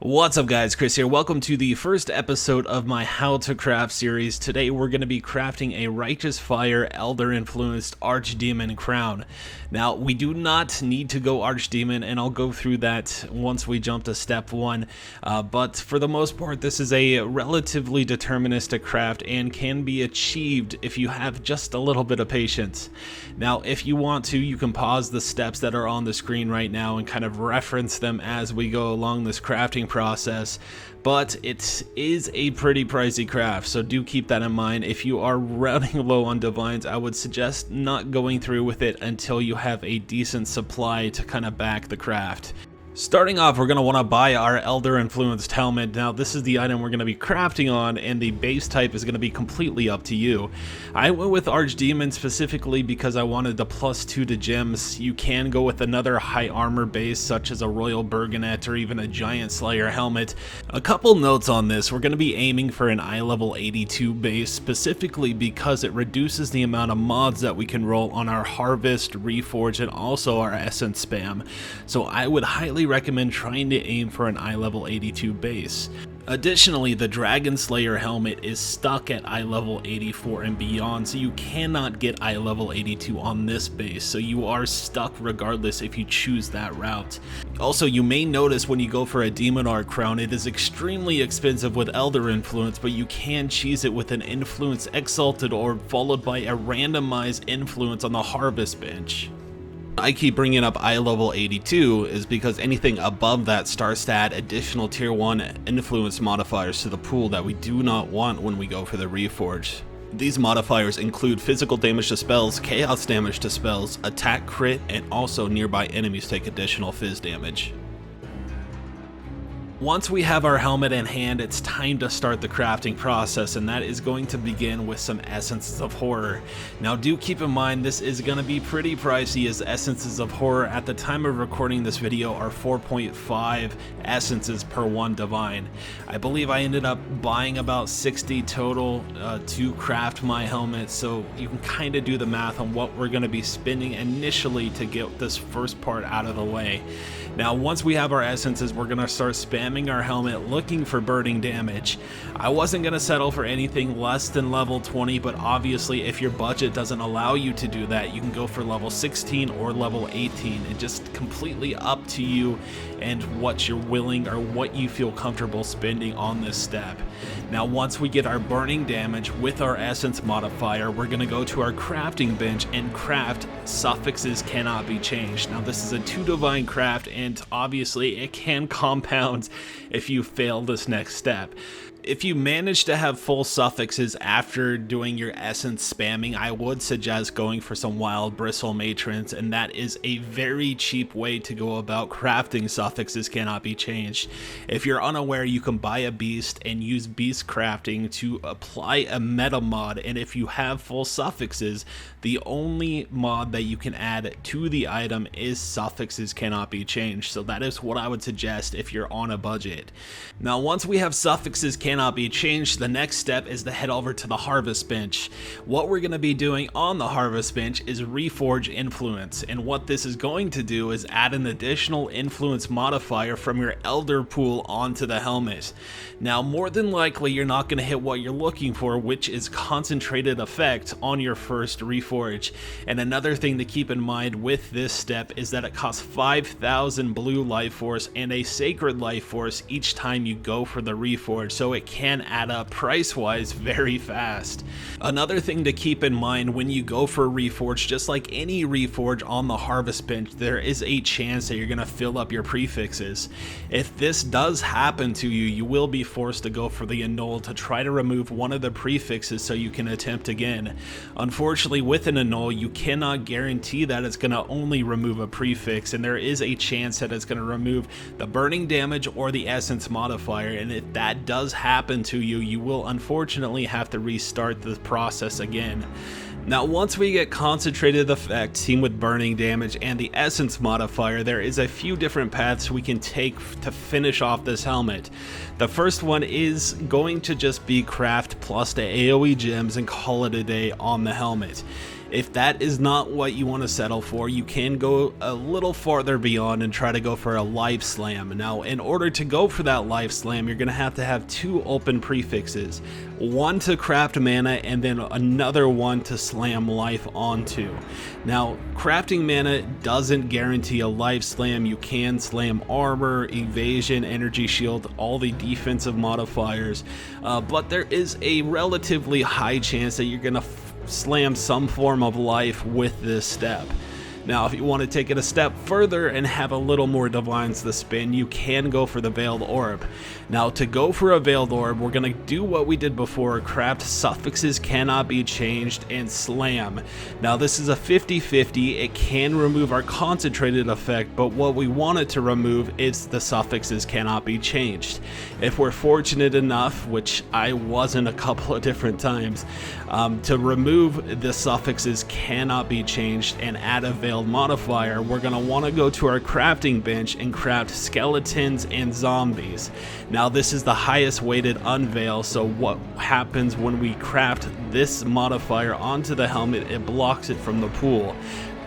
What's up guys, Chris here. Welcome to the first episode of my How to Craft series. Today we're going to be crafting a Righteous Fire Elder influenced Archdemon crown. Now we do not need to go Archdemon, and I'll go through that once we jump to step 1, but for the most part this is a relatively deterministic craft and can be achieved if you have just a little bit of patience. Now if you want to, you can pause the steps that are on the screen right now and kind of reference them as we go along this crafting process, but it is a pretty pricey craft, so do keep that in mind. If you are running low on divines, I would suggest not going through with it until you have a decent supply to kind of back the craft. Starting off, we're going to want to buy our Elder Influenced helmet. Now this is the item we're going to be crafting on, and the base type is going to be completely up to you. I went with Archdemon specifically because I wanted the +2 to gems. You can go with another high armor base such as a Royal Burgonet or even a Giant Slayer helmet. A couple notes on this: we're going to be aiming for an eye level 82 base specifically because it reduces the amount of mods that we can roll on our Harvest, Reforge, and also our Essence spam. So I would highly recommend trying to aim for an eye level 82 base. Additionally, the Dragon Slayer helmet is stuck at eye level 84 and beyond, so you cannot get eye level 82 on this base, so you are stuck regardless if you choose that route. Also, you may notice when you go for a Demon Art crown, it is extremely expensive with Elder Influence, but you can cheese it with an Influence Exalted Orb followed by a randomized Influence on the Harvest bench. I keep bringing up eye level 82 is because anything above that starts to add additional tier 1 influence modifiers to the pool that we do not want when we go for the Reforge. These modifiers include physical damage to spells, chaos damage to spells, attack crit, and also nearby enemies take additional phys damage. Once we have our helmet in hand, it's time to start the crafting process, and that is going to begin with some Essences of Horror. Now do keep in mind this is going to be pretty pricey, as Essences of Horror at the time of recording this video are 4.5 essences per one divine. I believe I ended up buying about 60 total to craft my helmet, so you can kind of do the math on what we're going to be spending initially to get this first part out of the way. Now once we have our essences, we're going to start spamming our helmet looking for burning damage. I wasn't going to settle for anything less than level 20, but obviously if your budget doesn't allow you to do that, you can go for level 16 or level 18. It's just completely up to you and what you're willing or what you feel comfortable spending on this step. Now once we get our burning damage with our essence modifier, we're going to go to our crafting bench and craft Suffixes Cannot Be Changed. Now this is a 2 divine craft, and obviously it can compound if you fail this next step. If you manage to have full suffixes after doing your essence spamming, I would suggest going for some wild bristle matrons, and that is a very cheap way to go about crafting Suffixes Cannot Be Changed. If you're unaware, you can buy a beast and use beast crafting to apply a meta mod, and if you have full suffixes, the only mod that you can add to the item is Suffixes Cannot Be Changed, so that is what I would suggest if you're on a budget. Now once we have Suffixes Cannot Be Changed, the next step is to head over to the Harvest bench. What we're going to be doing on the Harvest bench is Reforge Influence, and what this is going to do is add an additional influence modifier from your Elder pool onto the helmet. Now more than likely you're not going to hit what you're looking for, which is concentrated effect on your first Reforge. And another thing to keep in mind with this step is that it costs 5,000 blue life force and a sacred life force each time you go for the Reforge, so it can add up price-wise very fast. Another thing to keep in mind when you go for Reforge, just like any Reforge on the Harvest bench, there is a chance that you're going to fill up your prefixes. If this does happen to you, you will be forced to go for the ANNUL to try to remove one of the prefixes so you can attempt again. Unfortunately, with an ANNUL, you cannot guarantee that it's going to only remove a prefix, and there is a chance that it's going to remove the burning damage or the essence modifier, and if that does happen to you, you will unfortunately have to restart the process again. Now once we get concentrated effect team with burning damage and the essence modifier, there is a few different paths we can take to finish off this helmet. The first one is going to just be craft plus the AoE gems and call it a day on the helmet. If that is not what you want to settle for, you can go a little farther beyond and try to go for a life slam. Now, in order to go for that life slam, you're going to have 2 open prefixes, one to craft mana and then another one to slam life onto. Now, crafting mana doesn't guarantee a life slam. You can slam armor, evasion, energy shield, all the defensive modifiers, but there is a relatively high chance that you're going to slam some form of life with this step. Now, if you want to take it a step further and have a little more divines to spin, you can go for the Veiled Orb. Now, to go for a Veiled Orb, we're going to do what we did before, craft Suffixes Cannot Be Changed and Slam. Now, this is a 50-50, it can remove our concentrated effect, but what we want it to remove is the Suffixes Cannot Be Changed. If we're fortunate enough, which I wasn't a couple of different times, to remove the Suffixes Cannot Be Changed and add a Veiled modifier, we're going to want to go to our crafting bench and craft skeletons and zombies. Now, this is the highest weighted unveil, so what happens when we craft this modifier onto the helmet, it blocks it from the pool.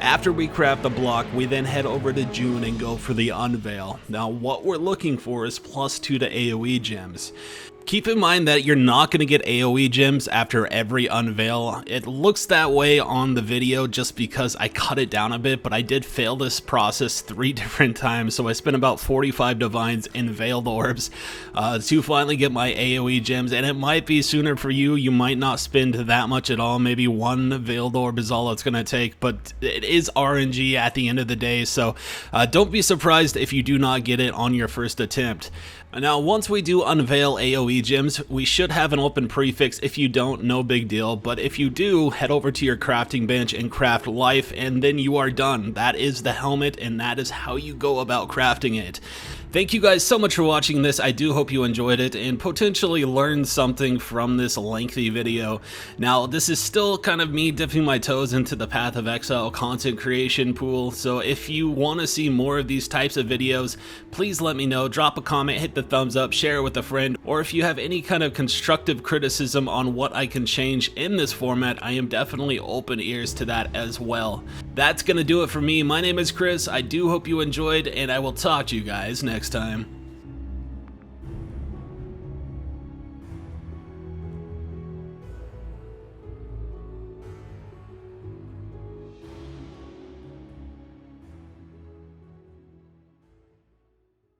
After we craft the block, we then head over to June and go for the unveil. Now, what we're looking for is +2 to AoE gems. Keep in mind that you're not going to get AoE gems after every unveil. It looks that way on the video just because I cut it down a bit, but I did fail this process 3 different times, so I spent about 45 divines in Veiled Orbs to finally get my AoE gems, and it might be sooner for you. You might not spend that much at all. Maybe 1 Veiled Orb is all it's going to take, but it is RNG at the end of the day, so don't be surprised if you do not get it on your first attempt. Now, once we do unveil AoE gems, we should have an open prefix. If you don't, no big deal, but if you do, head over to your crafting bench and craft life, and then you are done. That is the helmet, and that is how you go about crafting it. Thank you guys so much for watching this. I do hope you enjoyed it and potentially learned something from this lengthy video. Now, this is still kind of me dipping my toes into the Path of Exile content creation pool, so if you want to see more of these types of videos, please let me know. Drop a comment, hit the thumbs up, share it with a friend, or if you have any kind of constructive criticism on what I can change in this format, I am definitely open ears to that as well. That's gonna do it for me. My name is Chris. I do hope you enjoyed, and I will talk to you guys next time.